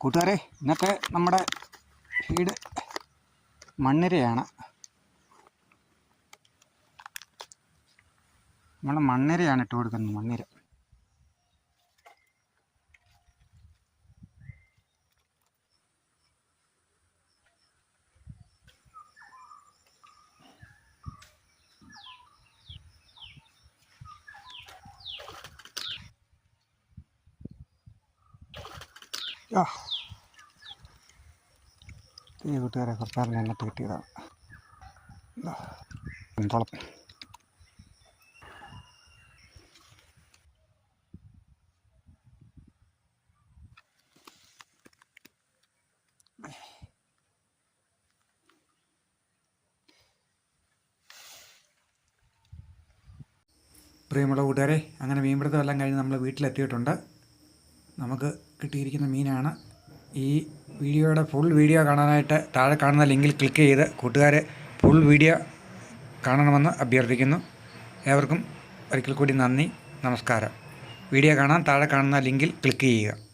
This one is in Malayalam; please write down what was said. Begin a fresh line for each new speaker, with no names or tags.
കൂട്ടുകാരെ, ഇന്നത്തെ നമ്മുടെ ഫീഡ് മണ്ണിരയാണ്. നമ്മൾ മണ്ണിരയാണ് ഇട്ട് കൊടുക്കുന്നത്. മണ്ണിര ഈ കൂട്ടുകാരെ കുറച്ചാറിന് എന്നിട്ട് കിട്ടിയതാണ്. കുന്തളം പ്രിയമുള്ള കൂട്ടുകാരെ, അങ്ങനെ മീൻപിടുത്തം എല്ലാം കഴിഞ്ഞ് നമ്മൾ വീട്ടിലെത്തിയിട്ടുണ്ട്. നമുക്ക് കിട്ടിയിരിക്കുന്ന മീനാണ്. ഈ വീഡിയോയുടെ ഫുൾ വീഡിയോ കാണാനായിട്ട് താഴെ കാണുന്ന ലിങ്കിൽ ക്ലിക്ക് ചെയ്ത് കൂട്ടുകാരെ ഫുൾ വീഡിയോ കാണണമെന്ന് അഭ്യർത്ഥിക്കുന്നു. ഏവർക്കും ഒരിക്കൽ കൂടി നന്ദി, നമസ്കാരം. വീഡിയോ കാണാൻ താഴെ കാണുന്ന ലിങ്കിൽ ക്ലിക്ക് ചെയ്യുക.